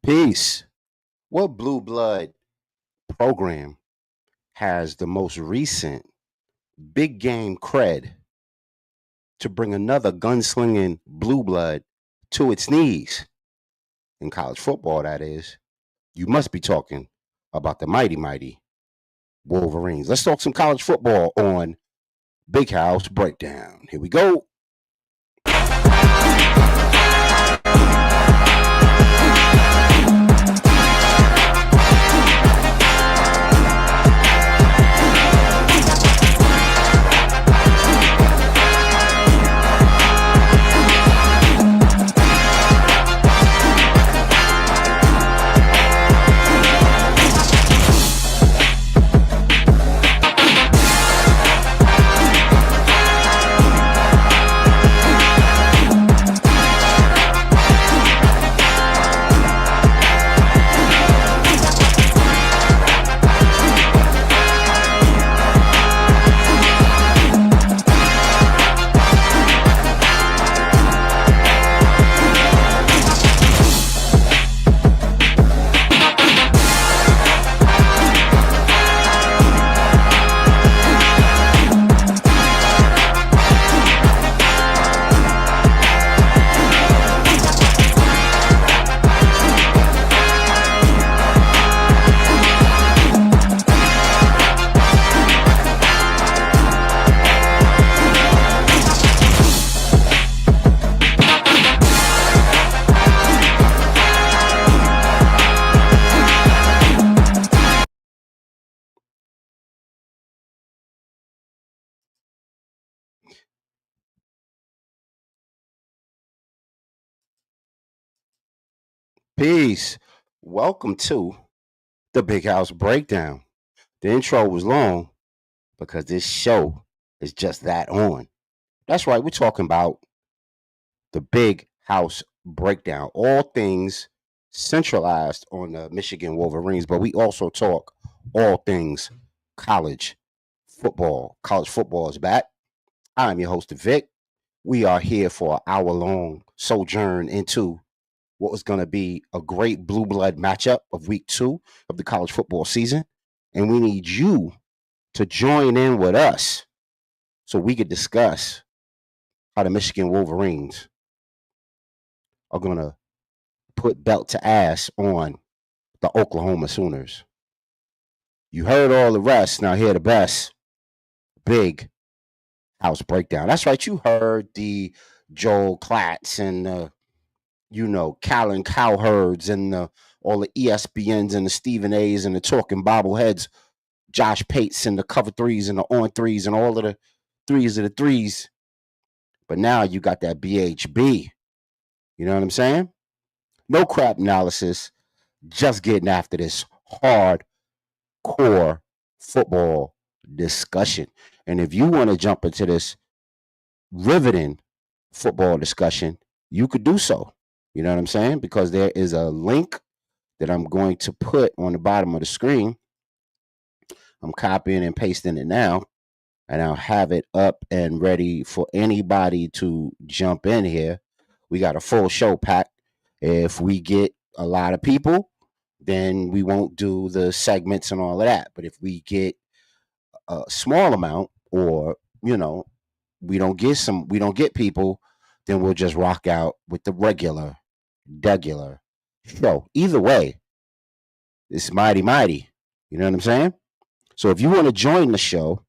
Peace. What blue blood program has the most recent big game cred to bring another gunslinging blue blood to its knees? In college football, that is. You must be talking about the mighty Wolverines. Let's talk some college football on Big House Breakdown. Here we go. Peace. Welcome to the Big House Breakdown. The intro was long because this show is just that on. That's right, we're talking about the Big House Breakdown. All things centralized on the Michigan Wolverines, but we also talk all things college football. College football is back. I'm your host, Vic. We are here for an hour-long sojourn into what was going to be a great blue blood matchup of week 2 of the college football season. And we need you to join in with us so we could discuss how the Michigan Wolverines are going to put belt to ass on the Oklahoma Sooners. You heard all the rest. Now hear the best. Big House Breakdown. That's right. You heard the Joel Klatts and Callan Cowherds and all the ESPNs and the Stephen A's and the talking bobbleheads, Josh Pates and the cover threes and the on threes and all of the threes of the threes. But now you got that BHB. You know what I'm saying? No Crapnalysis, just getting after this hardcore football discussion. And if you want to jump into this riveting football discussion, you could do so. You know what I'm saying? Because there is a link that I'm going to put on the bottom of the screen. I'm copying and pasting it now, and I'll have it up and ready for anybody to jump in here. We got a full show packed. If we get a lot of people, then we won't do the segments and all of that. But if we get a small amount, or we don't get people, then we'll just rock out with the regular show. Either way, it's mighty. You know what I'm saying? So if you want to join the show,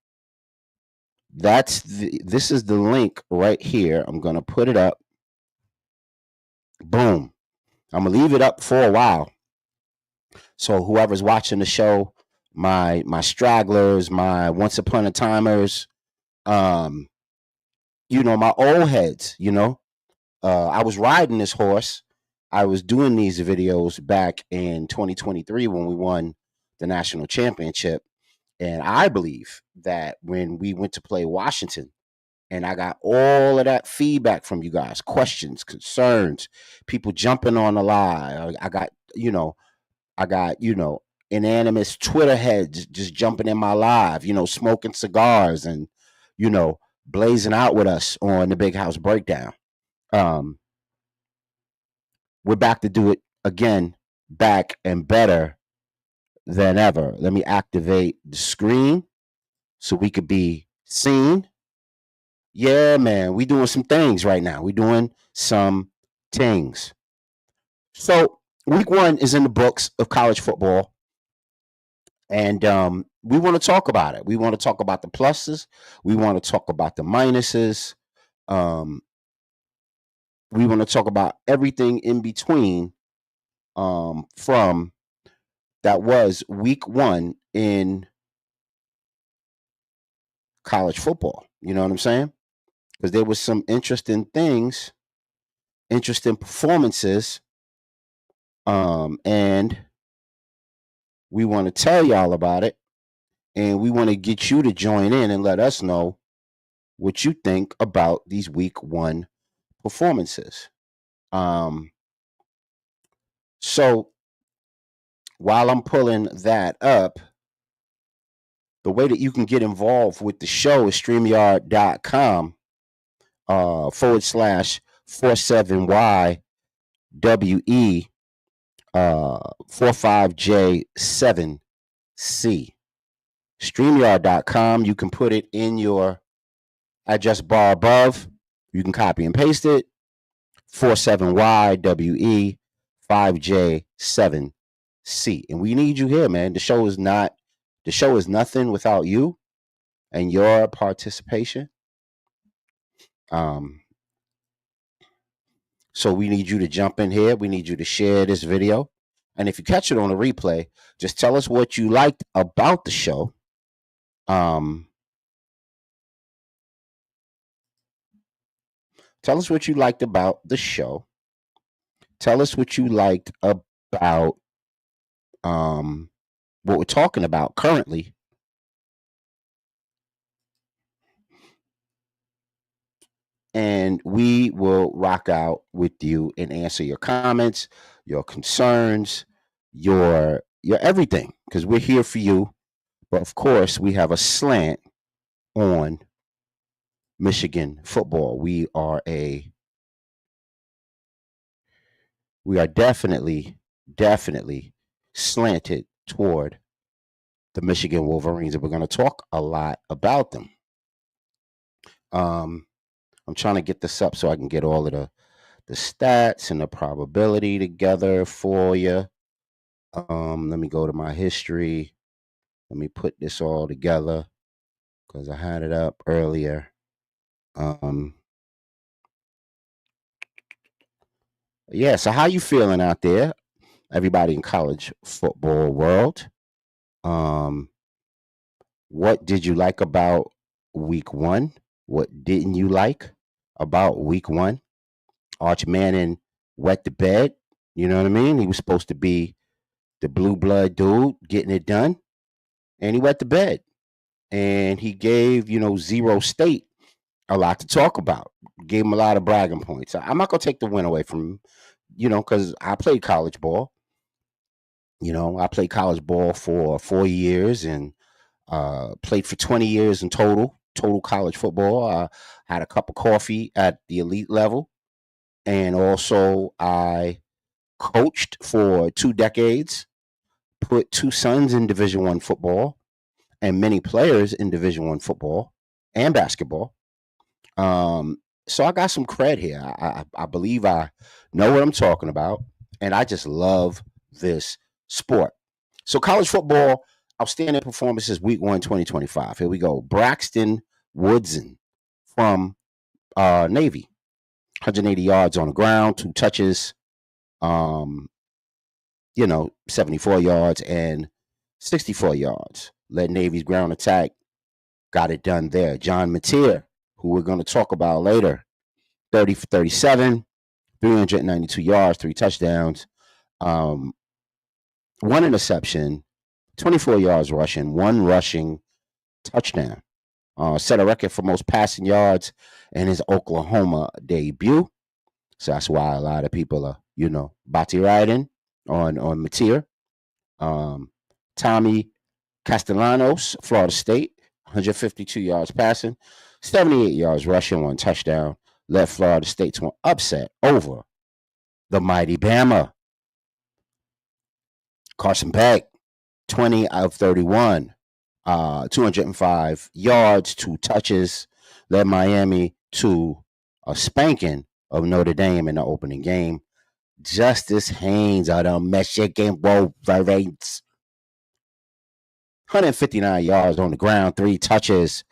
this is the link right here. I'm gonna put it up. Boom. I'm gonna leave it up for a while. So whoever's watching the show, my stragglers, my once upon a timers, my old heads, I was riding this horse. I was doing these videos back in 2023 when we won the national championship. And I believe that when we went to play Washington, and I got all of that feedback from you guys, questions, concerns, people jumping on the line. I got inanimous Twitter heads just jumping in my live, smoking cigars and, blazing out with us on the Big House Breakdown. We're back to do it again back and better than ever. Let me activate the screen so we could be seen. Yeah, man, we doing some things right now. We doing some things. So week one is in the books of college football, and we want to talk about it. We want to talk about the pluses. We want to talk about the minuses. Um, we want to talk about everything in between from that was week one in college football. You know what I'm saying? Because there was some interesting things, interesting performances, and we want to tell y'all about it, and we want to get you to join in and let us know what you think about these week one performances. Um, so while I'm pulling that up, the way that you can get involved with the show is StreamYard.com / 47YWE 45J7C. StreamYard.com. You can put it in your address bar above. You can copy and paste it. 47YWE 5J7C. And we need you here, man. The show is nothing without you and your participation. So we need you to jump in here. We need you to share this video. And if you catch it on a replay, just tell us what you liked about the show. Tell us what you liked about the show. Tell us what you liked about what we're talking about currently. And we will rock out with you and answer your comments, your concerns, your everything, because we're here for you. But of course, we have a slant on Michigan football. We are definitely slanted toward the Michigan Wolverines, and we're going to talk a lot about them. I'm trying to get this up so I can get all of the stats and the probability together for you. Let me go to my history. Let me put this all together because I had it up earlier. Yeah, so how you feeling out there, everybody in college football world? What did you like about week one? What didn't you like about week one? Arch Manning wet the bed. You know what I mean? He was supposed to be the blue blood dude getting it done, and he wet the bed. And he gave, Zero State a lot to talk about. Gave him a lot of bragging points. I'm not going to take the win away from him, because I played college ball. I played college ball for 4 years and played for 20 years in total college football. I had a cup of coffee at the elite level. And also I coached for 2 decades, put 2 sons in Division I football and many players in Division I football and basketball. So I got some cred here. I believe I know what I'm talking about, and I just love this sport. So college football, outstanding performances week 1, 2025. Here we go. Braxton Woodson from Navy. 180 yards on the ground, 2 touches, 74 yards and 64 yards. Led Navy's ground attack, got it done there. John Mateer, who we're going to talk about later, 30 for 37, 392 yards, 3 touchdowns, 1 interception, 24 yards rushing, 1 rushing touchdown. Set a record for most passing yards in his Oklahoma debut. So that's why a lot of people are, Bati riding on Mateer. Tommy Castellanos, Florida State, 152 yards passing, 78 yards rushing, 1 touchdown. Led Florida State to an upset over the mighty Bama. Carson Beck, 20 of 31, 205 yards, 2 touches, led Miami to a spanking of Notre Dame in the opening game. Justice Haynes of the Michigan Wolverines, 159 yards on the ground, 3 touches,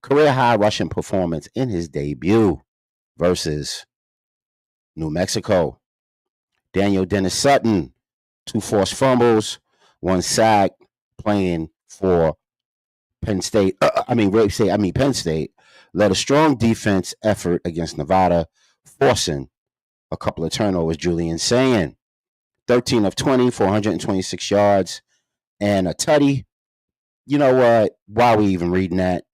career high rushing performance in his debut versus New Mexico. Daniel Dennis Sutton, 2 forced fumbles, 1 sack, playing for Penn State. Penn State led a strong defense effort against Nevada, forcing a couple of turnovers. Julian Sayin, 13 of 20 for 126 yards and a tutty. You know what? Why are we even reading that?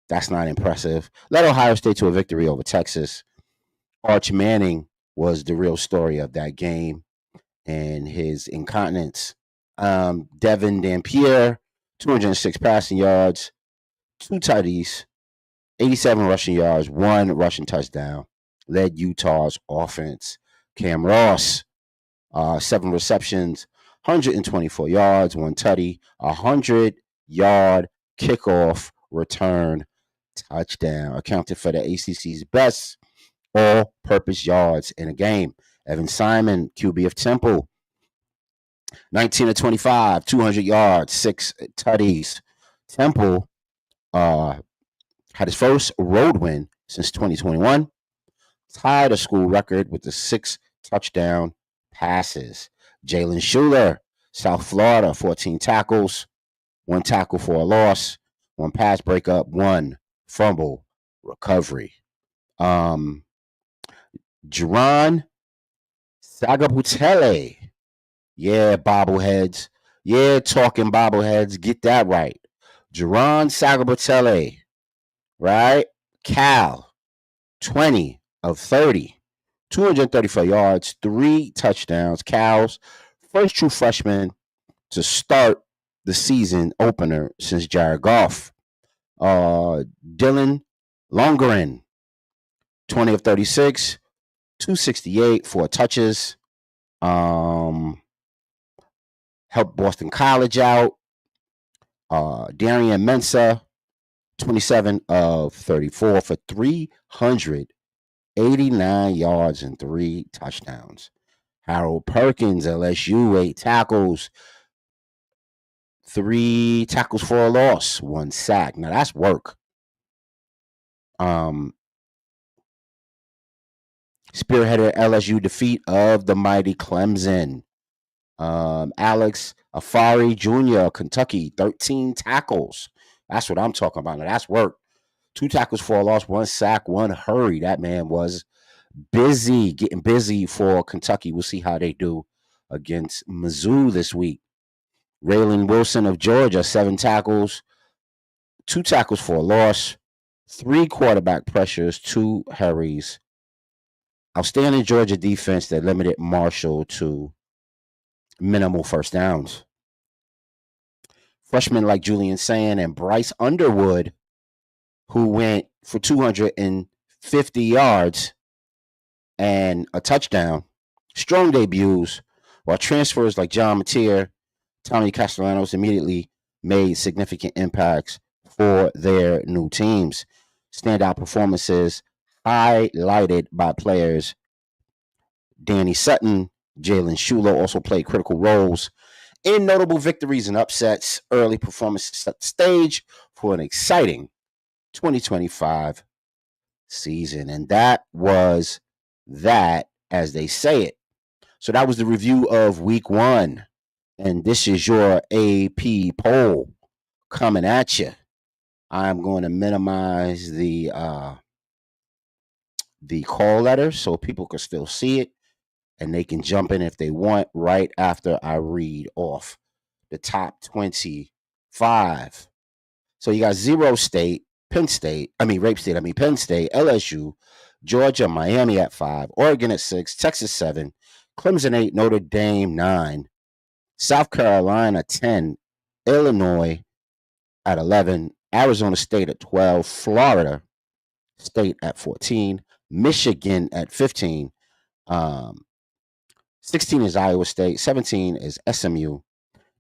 That's not impressive. Led Ohio State to a victory over Texas. Arch Manning was the real story of that game and his incontinence. Devin Dampier, 206 passing yards, 2 tutties, 87 rushing yards, 1 rushing touchdown. Led Utah's offense. Cam Ross, 7 receptions, 124 yards, 1 tutty, 100-yard kickoff return touchdown. Accounted for the ACC's best all-purpose yards in a game. Evan Simon, QB of Temple, 19 of 25, 200 yards, 6 tutties. Temple had his first road win since 2021. Tied a school record with the 6 touchdown passes. Jalen Schuler, South Florida, 14 tackles, 1 tackle for a loss, 1 pass breakup, 1 fumble recovery. Jerron Sagabutele. Yeah, bobbleheads. Yeah, talking bobbleheads. Get that right. Jerron Sagabutele, right? Cal, 20 of 30, 234 yards, 3 touchdowns. Cal's first true freshman to start the season opener since Jared Goff. Dylan Longerin, 20 of 36, 268, 4 touches. Helped Boston College out. Darian Mensah, 27 of 34 for 389 yards and 3 touchdowns. Harold Perkins, LSU, 8 tackles, 3 tackles for a loss, 1 sack. Now that's work. Spearheaded LSU defeat of the mighty Clemson. Alex Afari Jr., Kentucky, 13 tackles. That's what I'm talking about. Now that's work. 2 tackles for a loss, 1 sack, 1 hurry. That man was busy, getting busy for Kentucky. We'll see how they do against Mizzou this week. Raylan Wilson of Georgia, 7 tackles, 2 tackles for a loss, 3 quarterback pressures, 2 hurries. Outstanding Georgia defense that limited Marshall to minimal first downs. Freshmen like Julian Sayin and Bryce Underwood, who went for 250 yards and a touchdown, strong debuts, while transfers like John Mateer, Tommy Castellanos immediately made significant impacts for their new teams. Standout performances highlighted by players Danny Sutton, Jalen Schuler also played critical roles in notable victories and upsets. Early performances set the stage for an exciting 2025 season. And that was that, as they say it. So that was the review of week 1. And this is your AP poll coming at you. I'm going to minimize the call letters so people can still see it. And they can jump in if they want right after I read off the top 25. So you got 0 State, Penn State, Penn State, LSU, Georgia, Miami at 5, Oregon at 6, Texas 7, Clemson 8, Notre Dame 9, South Carolina 10, Illinois at 11, Arizona State at 12, Florida State at 14, Michigan at 15, 16 is Iowa State, 17 is SMU,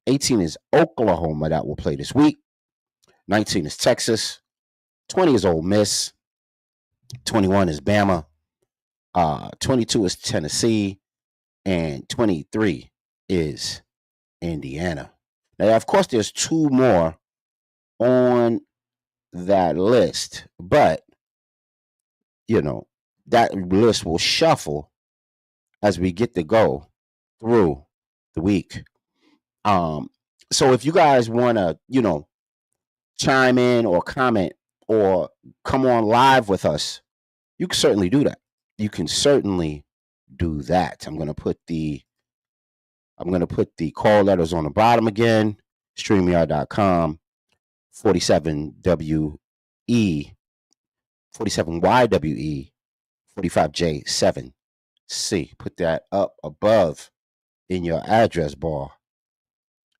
18 is Oklahoma that will play this week. 19 is Texas. 20 is Ole Miss. 21 is Bama. 22 is Tennessee. And 23 is Indiana. Now, of course, there's two more on that list, but that list will shuffle as we get to go through the week. So if you guys want to, chime in or comment or come on live with us, you can certainly do that. You can certainly do that. I'm going to put the call letters on the bottom again. StreamYard.com 47WE 47YWE 45J7C. Put that up above in your address bar,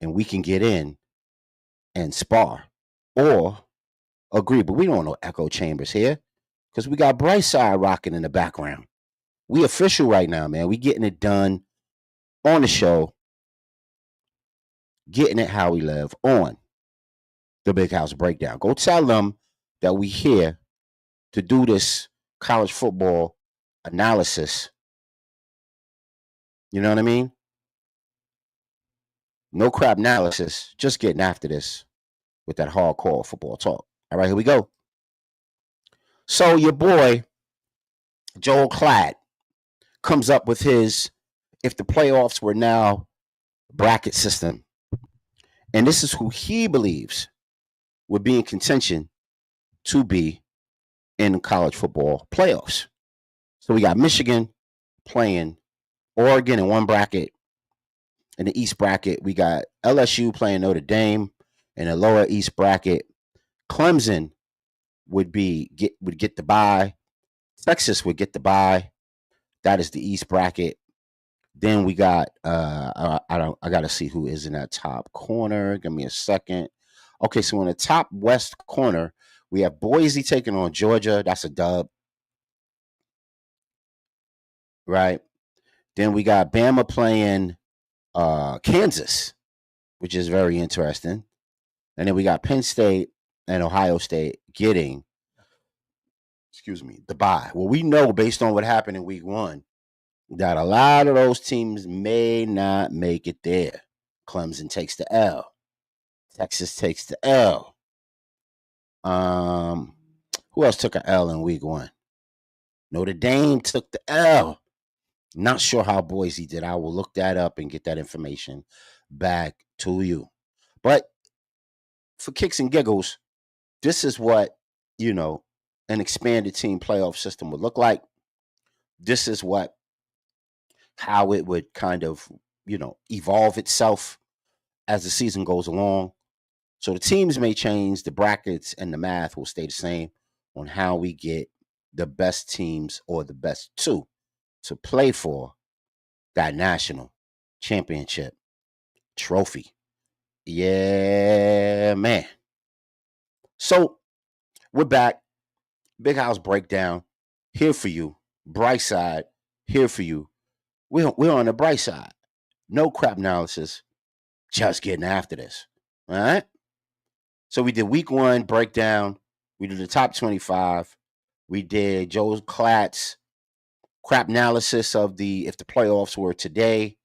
and we can get in and spar or agree. But we don't know echo chambers here because we got Brightside rocking in the background. We official right now, man. We getting it done on the show, getting it how we live on the Big House Breakdown. Go tell them that we here to do this college football analysis. You know what I mean? No crapnalysis, just getting after this with that hardcore football talk. All right, here we go. So your boy, Joel Klatt, comes up with his, if the playoffs were now bracket system. And this is who he believes would be in contention to be in college football playoffs. So we got Michigan playing Oregon in one bracket. In the East bracket, we got LSU playing Notre Dame. In the lower East bracket, Clemson would get the bye. Texas would get the bye. That is the East bracket. Then we got I gotta see who is in that top corner. Give me a second. Okay, so in the top west corner, we have Boise taking on Georgia. That's a dub. Right. Then we got Bama playing Kansas, which is very interesting. And then we got Penn State and Ohio State getting, the bye. Well, we know based on what happened in week 1 that a lot of those teams may not make it there. Clemson takes the L. Texas takes the L. Who else took an L in week 1? Notre Dame took the L. Not sure how Boise did. I will look that up and get that information back to you. But for kicks and giggles, this is what, an expanded team playoff system would look like. This is how it would kind of, evolve itself as the season goes along. So the teams may change, the brackets and the math will stay the same on how we get the best teams or the best two to play for that national championship trophy. Yeah, man. So we're back. Big House Breakdown here for you. Bright side here for you. We're on the bright side. No crapnalysis. Just getting after this. All right. So we did week 1 breakdown. We did the top 25. We did Joe Klatt's crapnalysis of if the playoffs were today.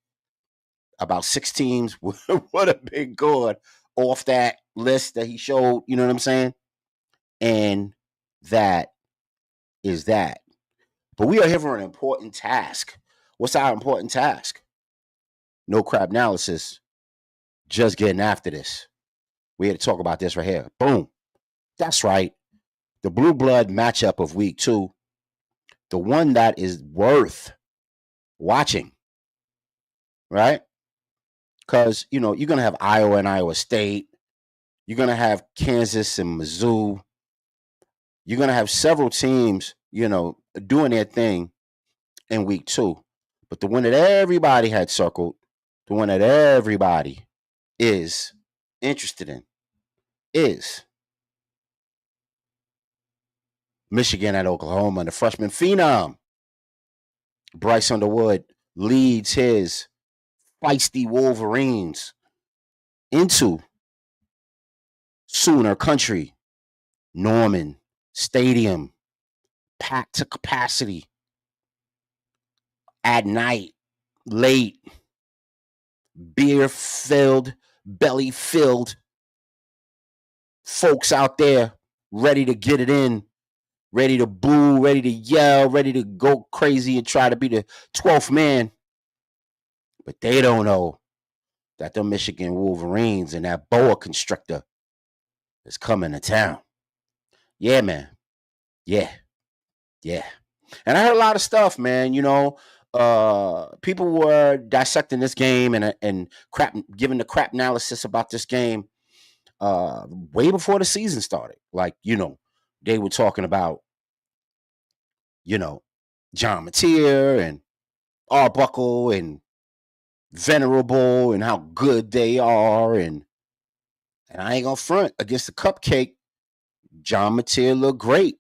About 6 teams would have been good off that list that he showed. You know what I'm saying? And that is that. But we are here for an important task. What's our important task? No crapnalysis. Just getting after this. We had to talk about this right here. Boom. That's right. The blue blood matchup of week 2. The one that is worth watching. Right? Because, you're going to have Iowa and Iowa State. You're going to have Kansas and Mizzou. You're going to have several teams, doing their thing in week 2. But the one that everybody had circled, the one that everybody is interested in, is Michigan at Oklahoma. And the freshman phenom, Bryce Underwood, leads his feisty Wolverines into Sooner Country, Norman Stadium, packed to capacity at night, late, beer filled, belly filled, folks out there ready to get it in, ready to boo, ready to yell, ready to go crazy and try to be the 12th man. But they don't know that the Michigan Wolverines and that boa constrictor is coming to town. Yeah, man. Yeah. Yeah. And I heard a lot of stuff, man. People were dissecting this game and giving the crapnalysis about this game way before the season started. Like, they were talking about, John Mateer and Arbuckle and Venerable and how good they are. And I ain't gonna front against the cupcake. John Mateer looked great,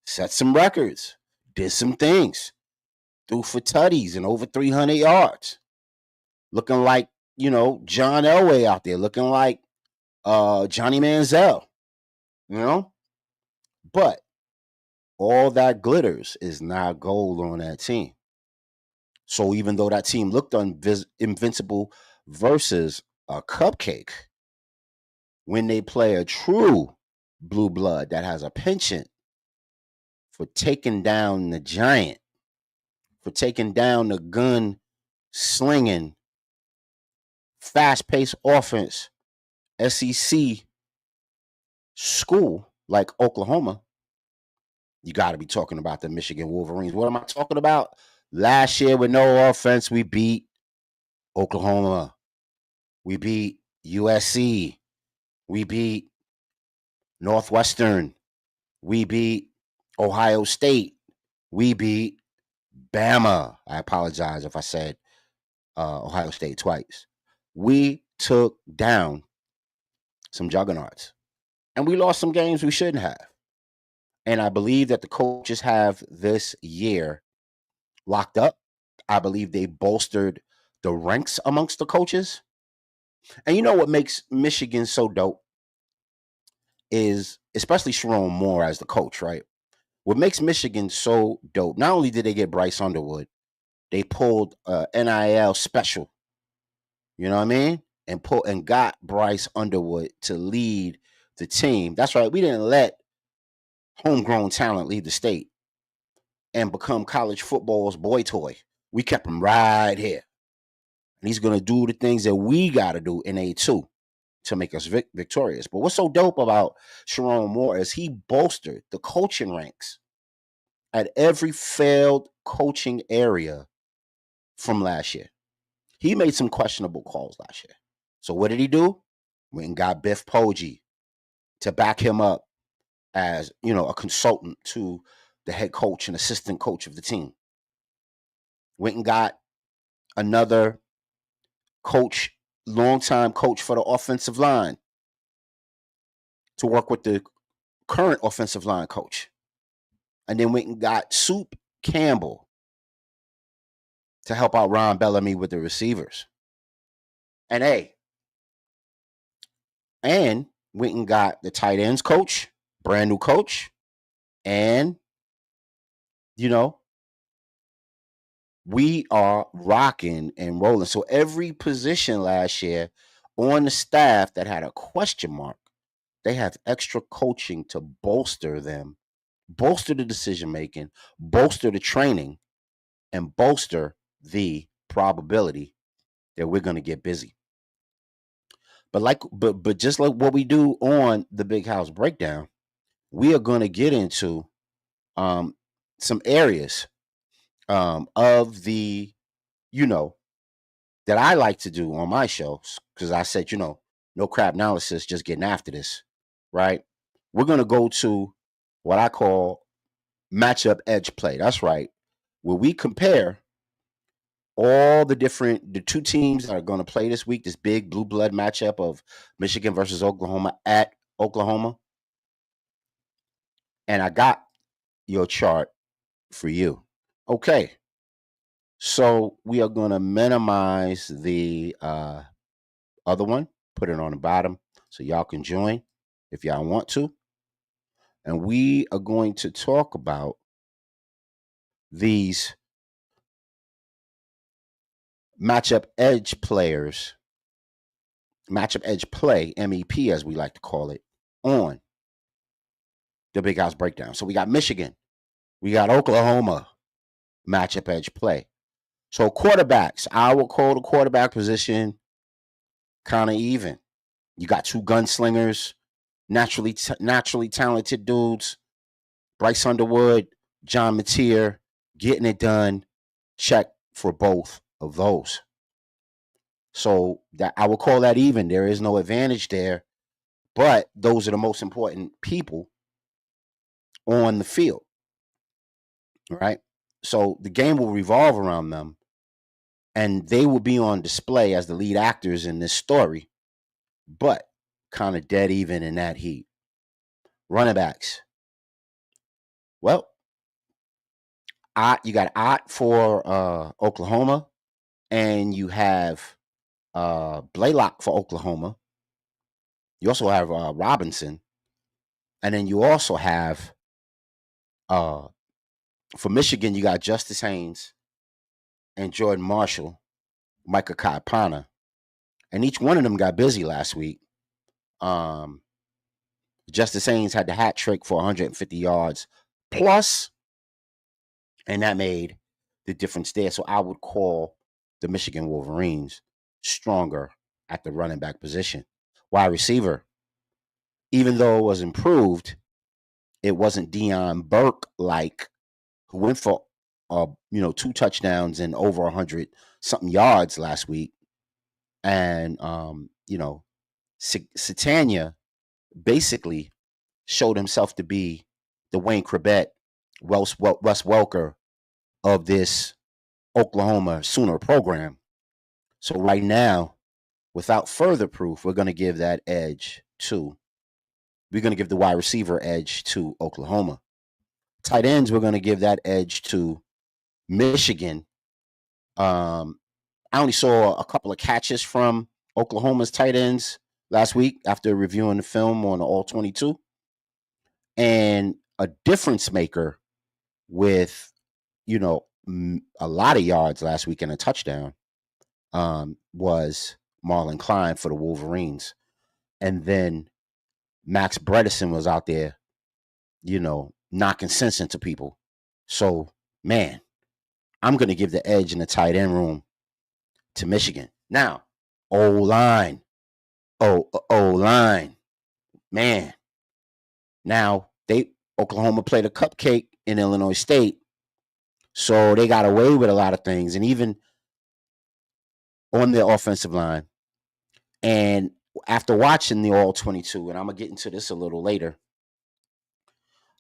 set some records, did some things, threw for tutties and over 300 yards. Looking like, John Elway out there, looking like Johnny Manziel, you know? But all that glitters is not gold on that team. So even though that team looked invincible versus a cupcake, when they play a true blue blood that has a penchant for taking down the giant, for taking down the gun slinging, fast paced offense, SEC school like Oklahoma, you got to be talking about the Michigan Wolverines. What am I talking about? Last year, with no offense, we beat Oklahoma. We beat USC. We beat Northwestern. We beat Ohio State. We beat Bama. I apologize if I said Ohio State twice. We took down some juggernauts. And we lost some games we shouldn't have. And I believe that the coaches have this year locked up. I believe they bolstered the ranks amongst the coaches. And you know what makes Michigan so dope is, especially Sharon Moore as the coach, right? What makes Michigan so dope, not only did they get Bryce Underwood, they pulled NIL special, you know what I mean? And got Bryce Underwood to lead the team. That's right. We didn't let homegrown talent lead the state and become college football's boy toy. We kept him right here. And he's going to do the things that we got to do in A2 to make us victorious. But what's so dope about Sharon Moore is he bolstered the coaching ranks at every failed coaching area from last year. He made some questionable calls last year. So what did he do? Went and got Biff Poggi to back him up as, a consultant to the head coach and assistant coach of the team. Went and got another coach, longtime coach for the offensive line to work with the current offensive line coach. And then went and got Soup Campbell to help out Ron Bellamy with the receivers. And went and got the tight ends coach, brand new coach. And, we are rocking and rolling. So every position last year on the staff that had a question mark, they have extra coaching to bolster them, bolster the decision making, bolster the training, and bolster the probability that we're going to get busy. But just like what we do on the Big House Breakdown, we are going to get into some areas of the, that I like to do on my shows, because I said, no crapnalysis, just getting after this, right? We're going to go to what I call matchup edge play. That's right. Where we compare all the two teams that are going to play this week, this big blue blood matchup of Michigan versus Oklahoma at Oklahoma. And I got your chart for you. Okay. So we are going to minimize the other one. Put it on the bottom so y'all can join if y'all want to. And we are going to talk about these matchup edge players, matchup edge play, MEP as we like to call it, on the Big House Breakdown. So we got Michigan, we got Oklahoma, matchup edge play. So quarterbacks, I will call the quarterback position kind of even. You got two gunslingers, naturally talented dudes. Bryce Underwood, John Mateer, getting it done. Check for both of those. So that I will call that even. There is no advantage there, but those are the most important people on the field. Right? So the game will revolve around them, and they will be on display as the lead actors in this story, but kind of dead even in that heat. Running backs. Well, you got Ott for Oklahoma, and you have Blaylock for Oklahoma. You also have Robinson, and then you also have for Michigan, you got Justice Haynes and Jordan Marshall, Micah Kaipana, and each one of them got busy last week. Justice Haynes had the hat trick for 150 yards plus, and that made the difference there. So I would call the Michigan Wolverines stronger at the running back position. Wide receiver, even though it was improved, it wasn't Deion Burke like, who went for 2 touchdowns and over 100 something yards last week. And Satania basically showed himself to be the Wayne Chrebet, Russ Welker of this Oklahoma Sooner program. So right now, without further proof, we're going to give that edge to, we're going to give the wide receiver edge to Oklahoma. Tight ends, we're going to give that edge to Michigan. I only saw a couple of catches from Oklahoma's tight ends last week after reviewing the film on the All 22. And a difference maker with, a lot of yards last week and a touchdown was Marlon Klein for the Wolverines. And then Max Bredesen was out there, knocking sense into people. So, man, I'm going to give the edge in the tight end room to Michigan. Now, O-line. O-line. Man. Now, Oklahoma played a cupcake in Illinois State, so they got away with a lot of things, and even on their offensive line. And after watching the All 22, and I'm going to get into this a little later,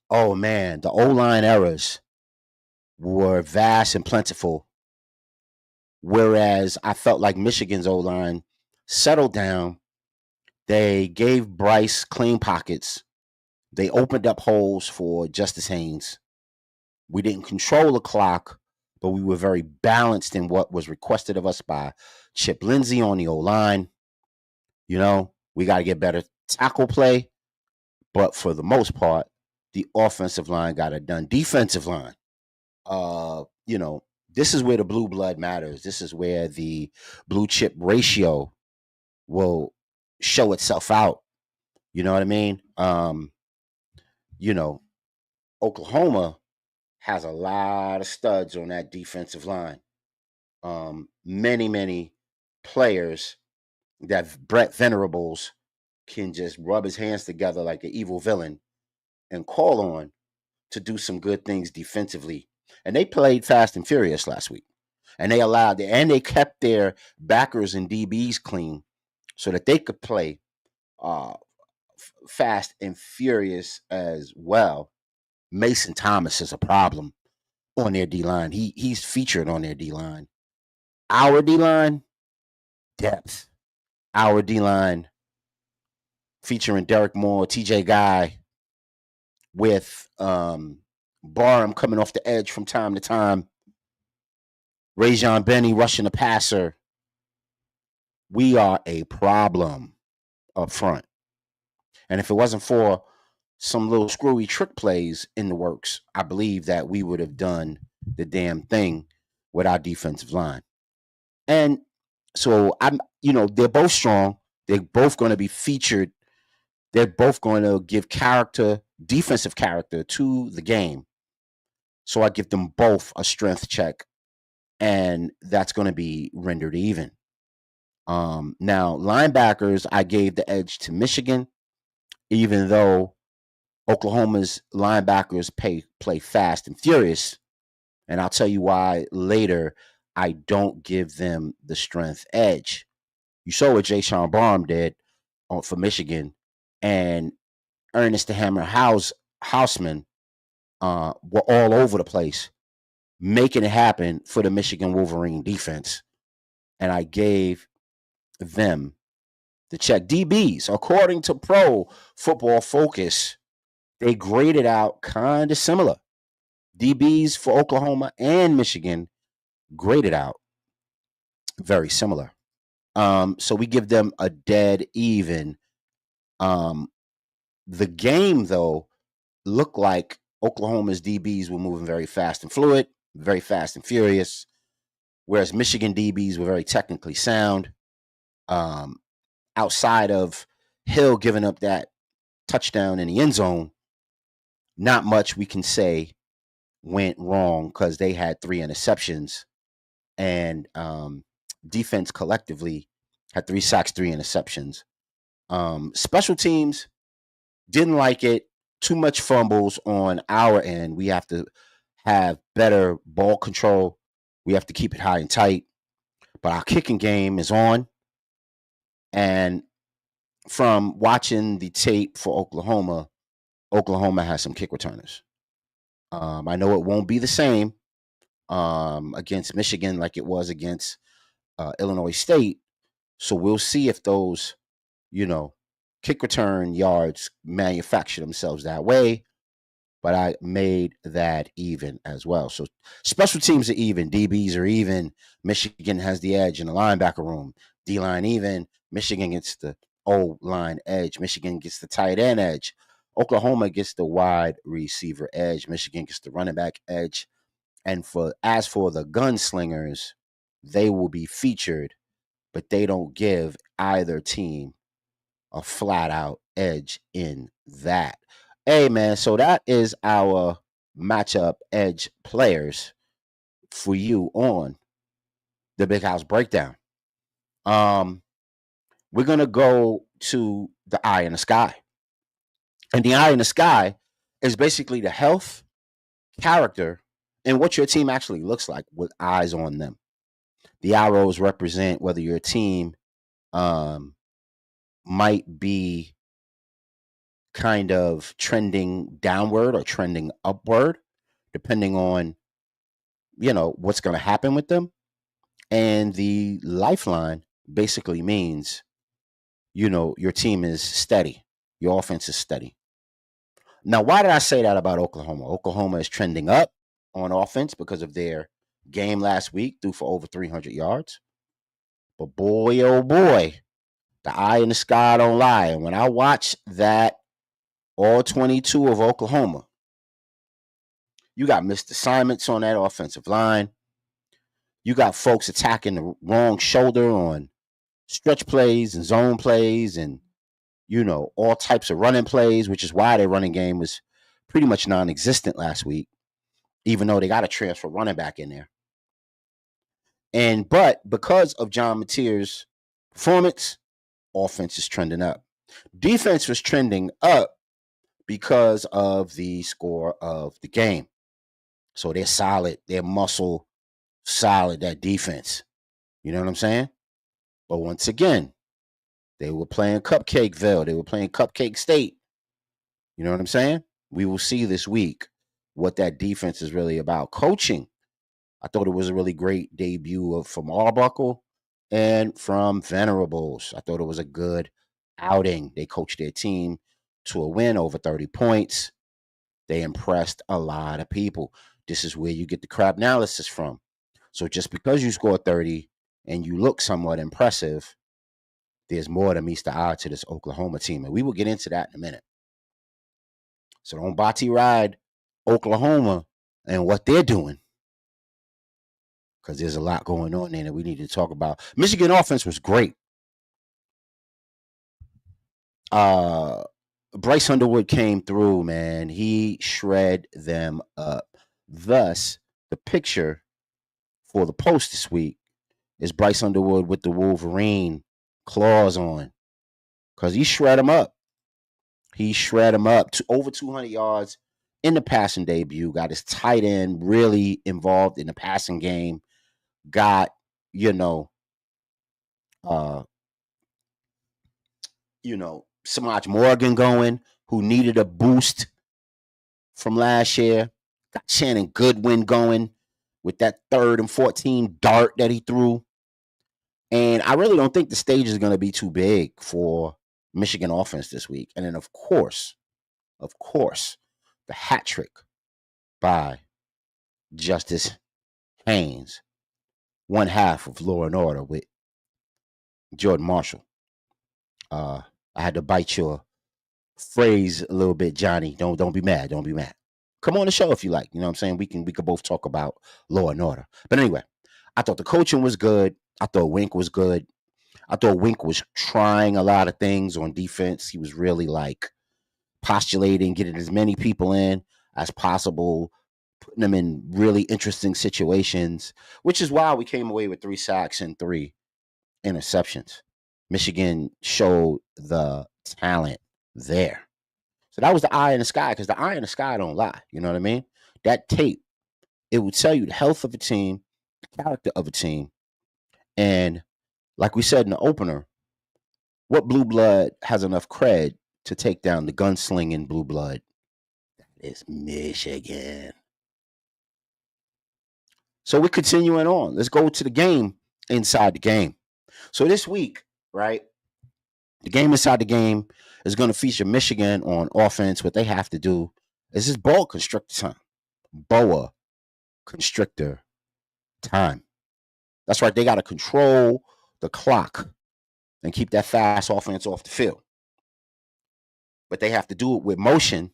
oh, man, the O-line errors were vast and plentiful, whereas I felt like Michigan's O-line settled down. They gave Bryce clean pockets. They opened up holes for Justice Haynes. We didn't control the clock, but we were very balanced in what was requested of us by Chip Lindsey on the O-line. We got to get better tackle play. But for the most part, the offensive line got it done. Defensive line, this is where the blue blood matters. This is where the blue chip ratio will show itself out. You know what I mean? Oklahoma has a lot of studs on that defensive line. Many, many players that Brett Venerables can just rub his hands together like an evil villain and call on to do some good things defensively. And they played fast and furious last week. And they kept their backers and DBs clean so that they could play fast and furious as well. Mason Thomas is a problem on their D-line. He's featured on their D-line. Our D-line, depth. Our D-line featuring Derek Moore, TJ Guy, with Barham coming off the edge from time to time. Rajon Benny rushing the passer. We are a problem. up front. And if it wasn't for some little screwy trick plays in the works, I believe that we would have done the damn thing with our defensive line. And so they're both strong. They're both going to be featured. They're both going to give defensive character to the game. So I give them both a strength check, and that's going to be rendered even. Now, linebackers, I gave the edge to Michigan, even though Oklahoma's linebackers play fast and furious. And I'll tell you why later. I don't give them the strength edge. You saw what Jay-Sean Baum did for Michigan, and Ernest the Hammer Houseman were all over the place, making it happen for the Michigan Wolverine defense. And I gave them the check. DBs, according to Pro Football Focus, they graded out kind of similar. DBs for Oklahoma and Michigan graded out very similar. So we give them a dead even. The game, though, looked like Oklahoma's DBs were moving very fast and fluid, very fast and furious, whereas Michigan DBs were very technically sound. Outside of Hill giving up that touchdown in the end zone, not much we can say went wrong because they had 3 interceptions, and defense collectively had 3 sacks, 3 interceptions. Special teams didn't like it. Too much fumbles on our end. We have to have better ball control. We have to keep it high and tight. But our kicking game is on. And from watching the tape for Oklahoma, Oklahoma has some kick returners. I know it won't be the same against Michigan like it was against Illinois State. So we'll see if those, kick return yards manufacture themselves that way. But I made that even as well. So special teams are even. DBs are even. Michigan has the edge in the linebacker room. D-line even. Michigan gets the O-line edge. Michigan gets the tight end edge. Oklahoma gets the wide receiver edge. Michigan gets the running back edge. And as for the gunslingers, they will be featured, but they don't give either team a flat-out edge in that. Hey, man, so that is our matchup edge players for you on the Big House Breakdown. We're going to go to the eye in the sky. And the eye in the sky is basically the health, character, and what your team actually looks like with eyes on them. The arrows represent whether your team might be kind of trending downward or trending upward, depending on, what's going to happen with them. And the lifeline basically means, your team is steady. Your offense is steady. Now, why did I say that about Oklahoma? Oklahoma is trending up on offense because of their game last week, threw for over 300 yards. But boy, oh boy, the eye in the sky don't lie. And when I watch that all 22 of Oklahoma, you got missed assignments on that offensive line. You got folks attacking the wrong shoulder on stretch plays and zone plays and, all types of running plays, which is why their running game was pretty much non-existent last week, even though they got a transfer running back in there. But because of John Mateer's performance, offense is trending up. Defense was trending up because of the score of the game. So they're solid. They're muscle solid, that defense. You know what I'm saying? But once again, they were playing Cupcakeville. They were playing Cupcake State. You know what I'm saying? We will see this week what that defense is really about. Coaching, I thought it was a really great debut from Arbuckle and from Venerables. I thought it was a good outing. They coached their team to a win over 30 points. They impressed a lot of people. This is where you get the Crapnalysis from. So just because you score 30 and you look somewhat impressive, there's more than meets the eye to this Oklahoma team. And we will get into that in a minute. So don't body ride Oklahoma and what they're doing, because there's a lot going on there that we need to talk about. Michigan offense was great. Bryce Underwood came through, man. He shred them up. Thus, the picture for the post this week is Bryce Underwood with the Wolverine claws on, because he shred them up. He shred them up to over 200 yards in the passing debut. Got his tight end really involved in the passing game. Got, Samaj Morgan going, who needed a boost from last year. Got Shannon Goodwin going with that 3rd and 14 dart that he threw. And I really don't think the stage is going to be too big for Michigan offense this week. And then, of course, the hat trick by Justice Haynes, one half of Law and Order with Jordan Marshall. I had to bite your phrase a little bit, Johnny. Don't be mad. Don't be mad. Come on the show if you like. You know what I'm saying? We can both talk about Law and Order. But anyway, I thought the coaching was good. I thought Wink was good. I thought Wink was trying a lot of things on defense. He was really postulating, getting as many people in as possible, putting them in really interesting situations, which is why we came away with 3 sacks and 3 interceptions. Michigan showed the talent there. So that was the eye in the sky, because the eye in the sky don't lie. You know what I mean? That tape, it would tell you the health of a team, the character of a team. And like we said in the opener, what blue blood has enough cred to take down the gunslinging blue blood? That is Michigan. So we're continuing on. Let's go to the game inside the game. So this week, right, the game inside the game is going to feature Michigan on offense. What they have to do is this ball constrictor time. Boa constrictor time. That's right. They got to control the clock and keep that fast offense off the field. But they have to do it with motion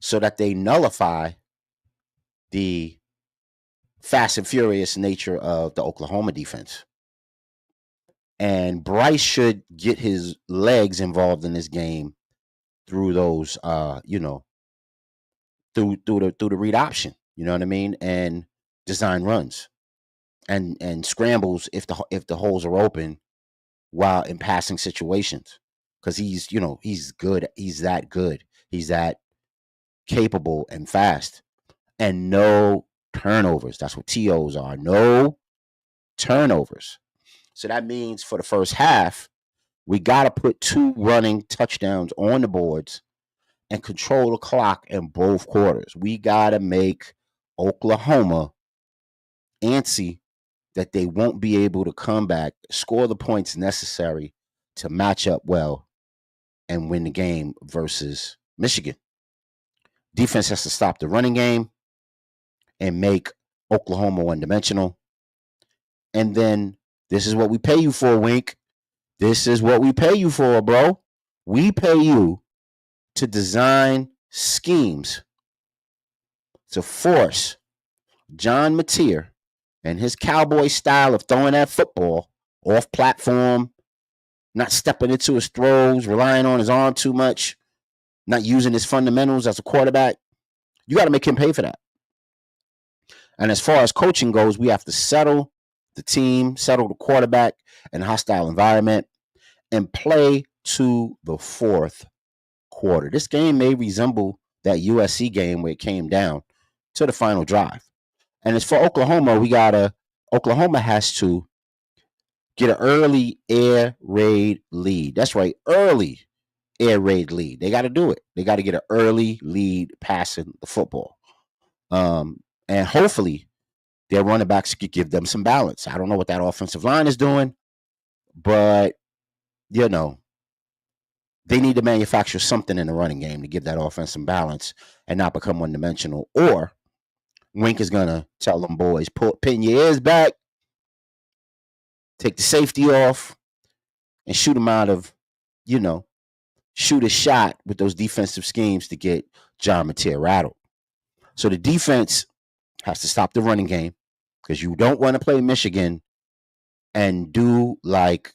so that they nullify the fast and furious nature of the Oklahoma defense. And Bryce should get his legs involved in this game through those, through the read option. You know what I mean? And design runs and scrambles if the holes are open while in passing situations. Because he's good. He's that good. He's that capable and fast. And no turnovers. That's what TOs are. No turnovers. So that means for the first half, we got to put 2 running touchdowns on the boards and control the clock in both quarters. We got to make Oklahoma antsy that they won't be able to come back, score the points necessary to match up well and win the game versus Michigan. Defense has to stop the running game and make Oklahoma one-dimensional. And then this is what we pay you for, Wink. This is what we pay you for, bro. We pay you to design schemes to force John Mateer and his cowboy style of throwing that football off platform, not stepping into his throws, relying on his arm too much, not using his fundamentals as a quarterback. You got to make him pay for that. And as far as coaching goes, we have to settle the team, settle the quarterback in a hostile environment, and play to the 4th quarter. This game may resemble that USC game where it came down to the final drive. And as for Oklahoma, Oklahoma has to get an early air raid lead. That's right, early air raid lead. They got to do it. They got to get an early lead passing the football. And hopefully their running backs could give them some balance. I don't know what that offensive line is doing, but, they need to manufacture something in the running game to give that offense some balance and not become one-dimensional. Or Wink is going to tell them boys, pin your ears back, take the safety off, and shoot them out of, you know, shoot a shot with those defensive schemes to get John Mateer rattled. So the defense has to stop the running game because you don't want to play Michigan and do like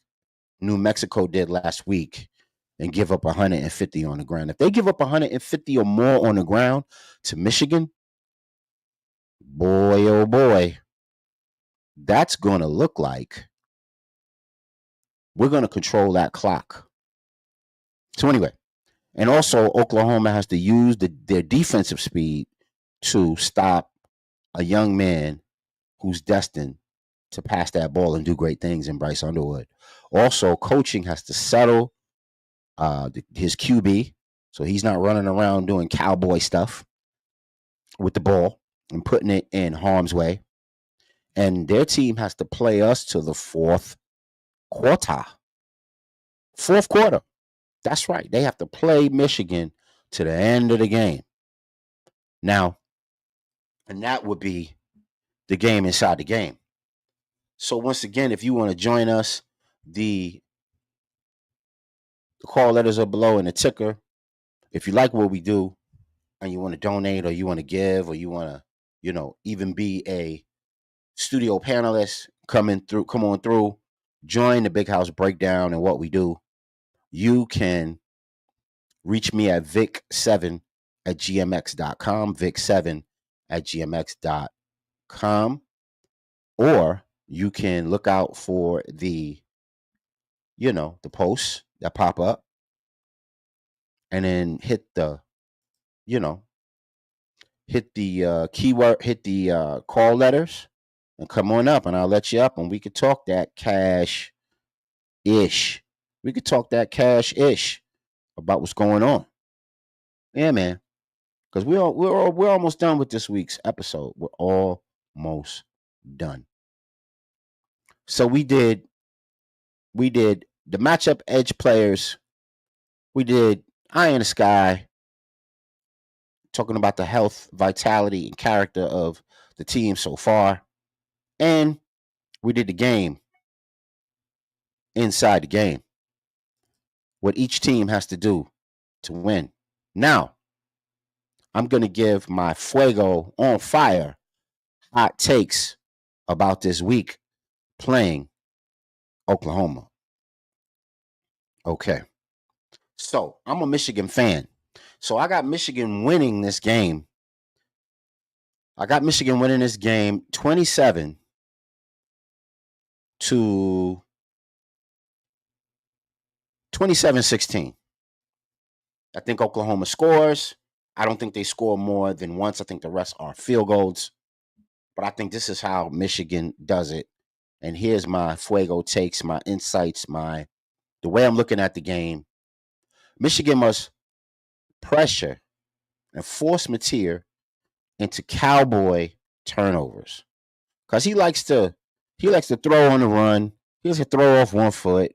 New Mexico did last week and give up 150 on the ground. If they give up 150 or more on the ground to Michigan, boy, oh boy, that's going to look like we're going to control that clock. So anyway, and also Oklahoma has to use their defensive speed to stop a young man who's destined to pass that ball and do great things in Bryce Underwood. Also, coaching has to settle his QB, so he's not running around doing cowboy stuff with the ball and putting it in harm's way. And their team has to play us to the fourth quarter. Fourth quarter. That's right. They have to play Michigan to the end of the game. Now, and that would be the game inside the game. So once again, if you want to join us, the call letters are below in the ticker. If you like what we do and you want to donate or you want to give or you want to, even be a studio panelist, come on through, join the Big House Breakdown and what we do. You can reach me at vic7@gmx.com, vic7@gmx.com, or you can look out for the posts that pop up and then hit the keyword, hit the call letters and come on up and I'll let you up and we could talk that cash ish. We could talk that cash ish about what's going on. Yeah, man. Because we're almost done with this week's episode. We're almost done. So we did the matchup edge players. We did Eye in the Sky, talking about the health, vitality, and character of the team so far. And we did the game inside the game. What each team has to do to win. Now, I'm going to give my Fuego on fire hot takes about this week playing Oklahoma. Okay. So I'm a Michigan fan. So I got Michigan winning this game. 27 to 27-16. I think Oklahoma scores. I don't think they score more than once. I think the rest are field goals. But I think this is how Michigan does it. And here's my Fuego takes, my insights, the way I'm looking at the game. Michigan must pressure and force Mateer into cowboy turnovers. Because he likes to throw on the run. He likes to throw off one foot.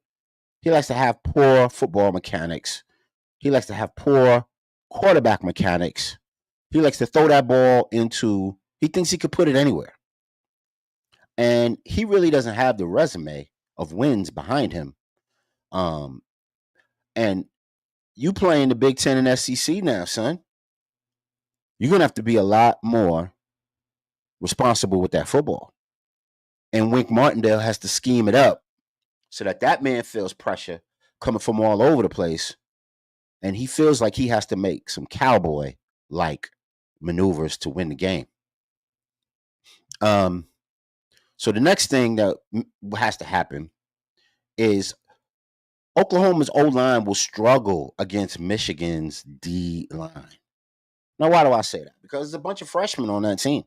He likes to have poor football mechanics. He likes to have poor quarterback mechanics. He likes to throw that ball into, he thinks he could put it anywhere. And he really doesn't have the resume of wins behind him. And you playing the Big Ten and SEC now, son. You're going to have to be a lot more responsible with that football. And Wink Martindale has to scheme it up so that man feels pressure coming from all over the place. And he feels like he has to make some cowboy-like maneuvers to win the game. So the next thing that has to happen is Oklahoma's O-line will struggle against Michigan's D-line. Now, why do I say that? Because there's a bunch of freshmen on that team.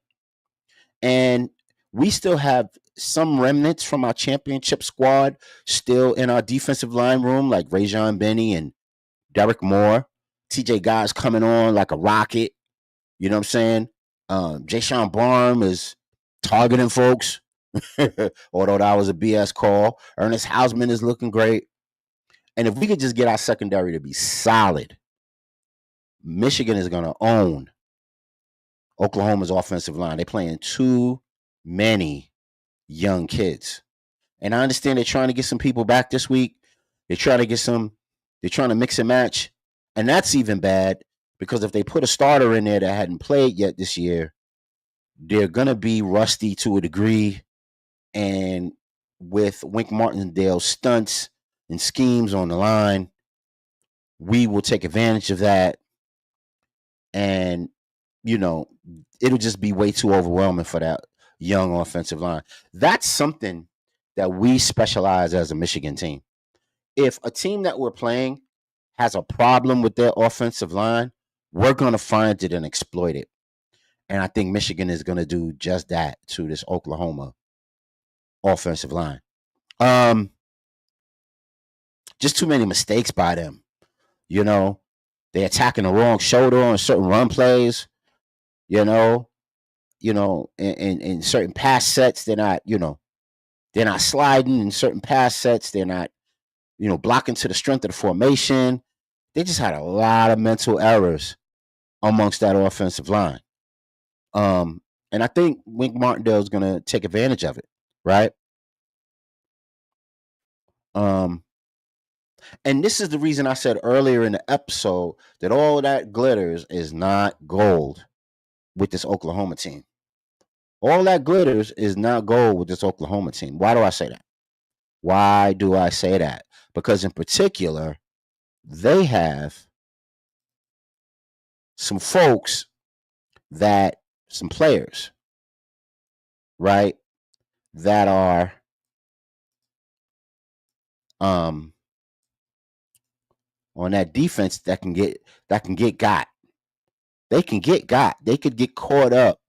And we still have some remnants from our championship squad still in our defensive line room, like Rajon Benny and Derek Moore. TJ Guy's coming on like a rocket. You know what I'm saying? Jayshon Barham is targeting folks, although that was a BS call. Ernest Hausman is looking great. And if we could just get our secondary to be solid, Michigan is going to own Oklahoma's offensive line. They're playing too many young kids. And I understand they're trying to get some people back this week. They're trying to get some. They're trying to mix and match, and that's even bad because if they put a starter in there that hadn't played yet this year, they're gonna be rusty to a degree. And with Wink Martindale's stunts and schemes on the line, we will take advantage of that. And, you know, it'll just be way too overwhelming for that young offensive line. That's something that we specialize as a Michigan team. If a team that we're playing has a problem with their offensive line, we're going to find it and exploit it. And I think Michigan is going to do just that to this Oklahoma offensive line. Just too many mistakes by them. You know, they're attacking the wrong shoulder on certain run plays. You know, in certain pass sets, they're not sliding in certain pass sets. They're not, blocking to the strength of the formation. They just had a lot of mental errors amongst that offensive line. And I think Wink Martindale is going to take advantage of it, right? And this is the reason I said earlier in the episode that all that glitters is not gold with this Oklahoma team. All that glitters is not gold with this Oklahoma team. Why do I say that? Why do I say that? Because in particular, they have some folks some players, right, that are on that defense that can get got. They can get got. They could get caught up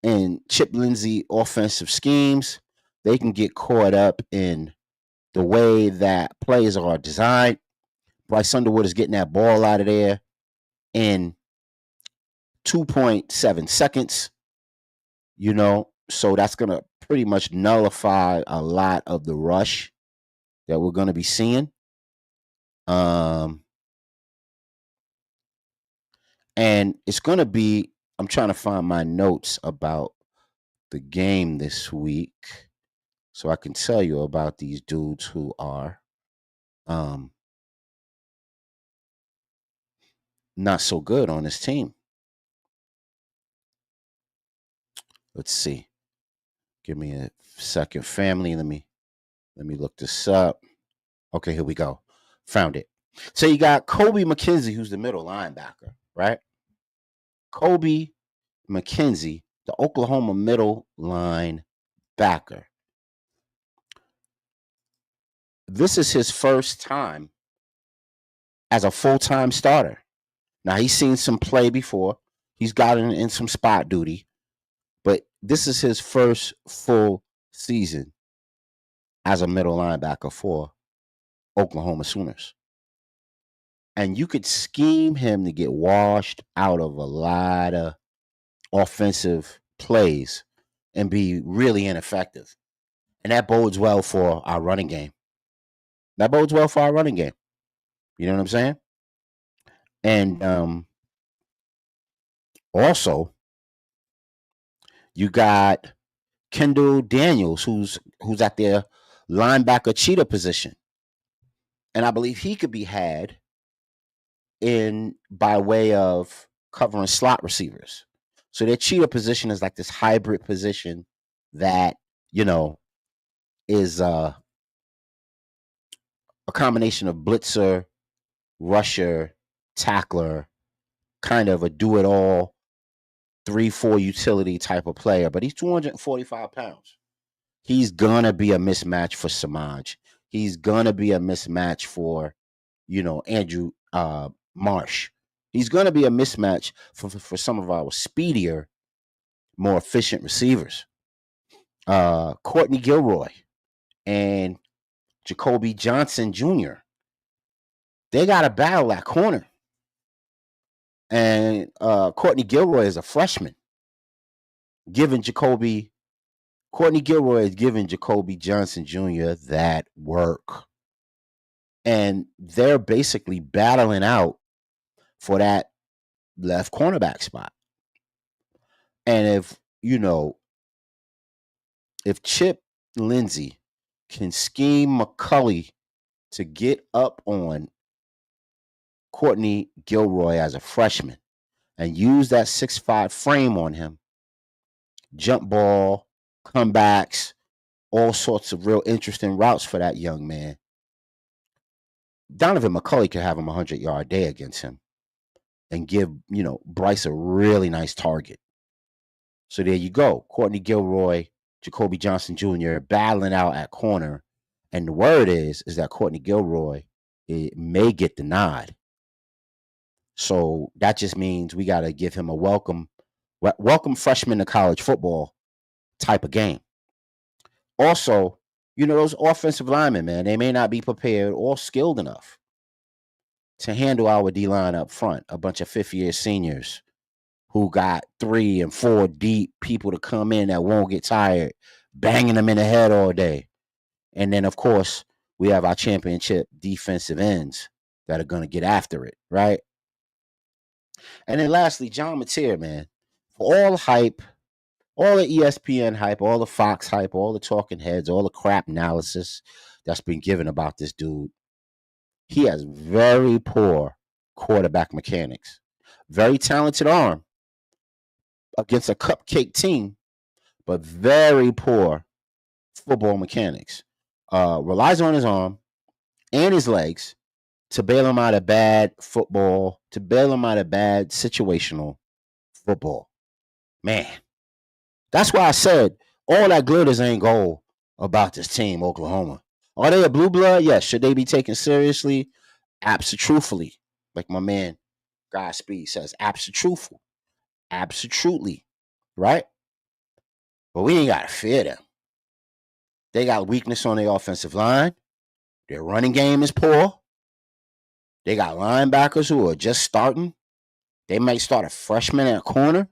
in Chip Lindsey offensive schemes. They can get caught up in the way that plays are designed. Bryce Underwood is getting that ball out of there in 2.7 seconds, so that's going to pretty much nullify a lot of the rush that we're going to be seeing. And it's going to be, I'm trying to find my notes about the game this week so I can tell you about these dudes who are not so good on this team. Let's see. Give me a second, family. Let me look this up. Okay, here we go. Found it. So you got Kobe McKenzie, who's the middle linebacker, right? Kobe McKenzie, the Oklahoma middle linebacker. This is his first time as a full-time starter. Now, he's seen some play before. He's gotten in some spot duty. But this is his first full season as a middle linebacker for Oklahoma Sooners. And you could scheme him to get washed out of a lot of offensive plays and be really ineffective. And that bodes well for our running game. You know what I'm saying? And also, you got Kendall Daniels, who's at their linebacker cheetah position. And I believe he could be had in by way of covering slot receivers. So their cheetah position is like this hybrid position that, is a combination of blitzer, rusher, tackler, kind of a do-it-all 3-4 utility type of player. But he's 245 pounds. He's gonna be a mismatch for Samaj. He's gonna be a mismatch for, Andrew Marsh. He's gonna be a mismatch for some of our speedier, more efficient receivers. Courtney Gilroy and Jacoby Johnson Jr. They got to battle that corner. And Courtney Gilroy is a freshman. Courtney Gilroy is giving Jacoby Johnson Jr. that work. And they're basically battling out for that left cornerback spot. And if Chip Lindsey can scheme McCulley to get up on Courtney Gilroy as a freshman and use that 6'5" frame on him, jump ball, comebacks, all sorts of real interesting routes for that young man. Donovan McCulley could have him 100-yard day against him and give, Bryce a really nice target. So there you go. Courtney Gilroy, Jacoby Johnson Jr. battling out at corner. And the word is that Courtney Gilroy may get the nod. So that just means we got to give him a welcome freshman to college football type of game. Also, those offensive linemen, man, they may not be prepared or skilled enough to handle our D-line up front. A bunch of fifth-year seniors who got 3 and 4 deep people to come in that won't get tired, banging them in the head all day. And then, of course, we have our championship defensive ends that are going to get after it, right? And then lastly, John Mateer, man, for all the hype, all the ESPN hype, all the Fox hype, all the talking heads, all the Crapnalysis that's been given about this dude, he has very poor quarterback mechanics. Very talented arm against a cupcake team, but very poor football mechanics. Relies on his arm and his legs to bail him out of bad football, to bail him out of bad situational football. Man, that's why I said all that glitters ain't gold about this team, Oklahoma. Are they a blue blood? Yes. Should they be taken seriously? Absolutely. Like my man Godspeed says, absolutely. Absolutely. Right? But we ain't got to fear them. They got weakness on their offensive line. Their running game is poor. They got linebackers who are just starting. They might start a freshman at a corner.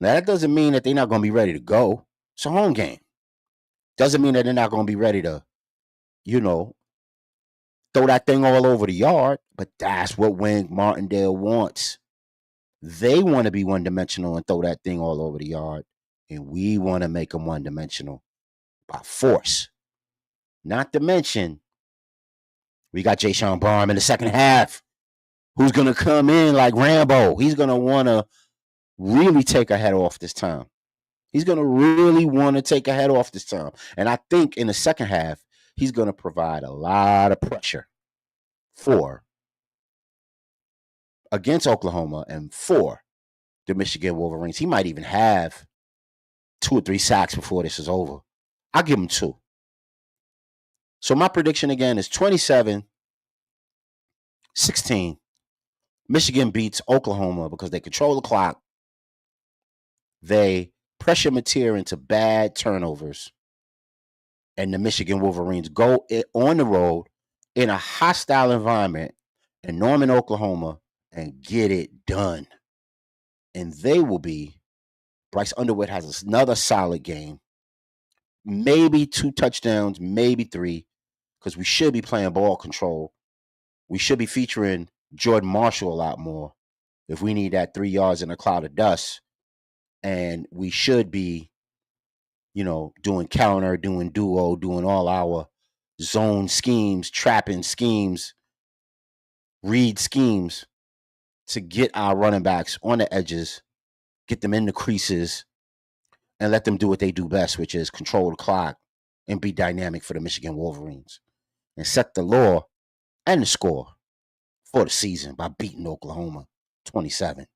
Now, that doesn't mean that they're not going to be ready to go. It's a home game. Doesn't mean that they're not going to be ready to, throw that thing all over the yard. But that's what Wink Martindale wants. They want to be one-dimensional and throw that thing all over the yard. And we want to make them one-dimensional by force. Not to mention, we got Jayshon Barham in the second half, who's going to come in like Rambo. He's going to want to really take a head off this time. He's going to really want to take a head off this time. And I think in the second half, he's going to provide a lot of pressure against Oklahoma and for the Michigan Wolverines. He might even have 2 or 3 sacks before this is over. I'll give him 2. So my prediction again is 27-16. Michigan beats Oklahoma because they control the clock. They pressure Mateer into bad turnovers. And the Michigan Wolverines go on the road in a hostile environment in Norman, Oklahoma, and get it done. And they will be, Bryce Underwood has another solid game. Maybe 2 touchdowns, maybe 3, because we should be playing ball control. We should be featuring Jordan Marshall a lot more if we need that 3 yards in a cloud of dust. And we should be, doing counter, doing duo, doing all our zone schemes, trapping schemes, read schemes to get our running backs on the edges, get them in the creases, and let them do what they do best, which is control the clock and be dynamic for the Michigan Wolverines and set the law and the score for the season by beating Oklahoma 27-16.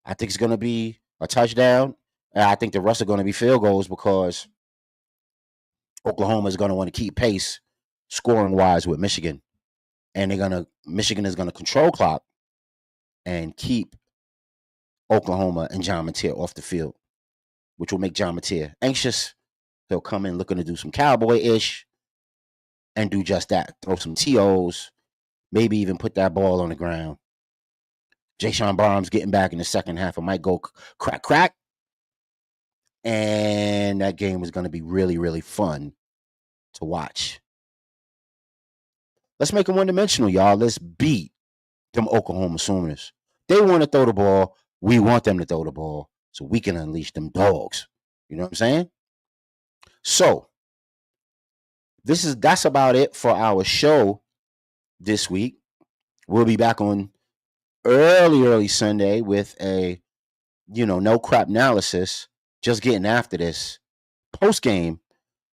I think it's going to be a touchdown. And I think the rest are going to be field goals because Oklahoma is going to want to keep pace scoring-wise with Michigan. And Michigan is going to control clock and keep Oklahoma and John Mateer off the field, which will make John Mateer anxious. He'll come in looking to do some cowboy-ish and do just that. Throw some TOs, maybe even put that ball on the ground. Jayshon Barham's getting back in the second half. It might go crack. And that game is going to be really, really fun to watch. Let's make them one-dimensional, y'all. Let's beat them Oklahoma Sooners. They want to throw the ball. We want them to throw the ball so we can unleash them dogs. You know what I'm saying? So, That's about it for our show this week. We'll be back on early Sunday with a no crapnalysis. Just getting after this post game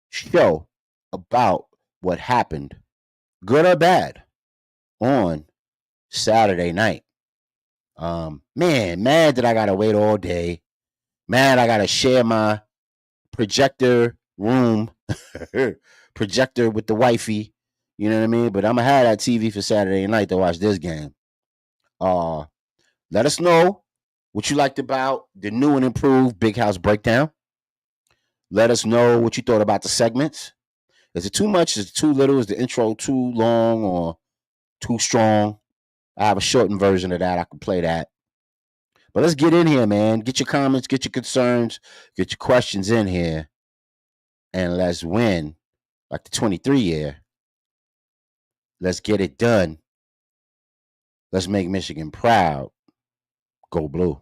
show about what happened, good or bad, on Saturday night. Man, mad that I gotta wait all day. Mad I gotta share my projector room, projector with the wifey. You know what I mean? But I'm gonna have that TV for Saturday night to watch this game. Uh, Let us know what you liked about the new and improved Big House Breakdown. Let us know what you thought about the segments. Is it too much? Is it too little? Is the intro too long or too strong? I have a shortened version of that. I can play that. But let's get in here, man. Get your comments, get your concerns, get your questions in here, and let's win like the 23 year. Let's get it done. Let's make Michigan proud. Go Blue.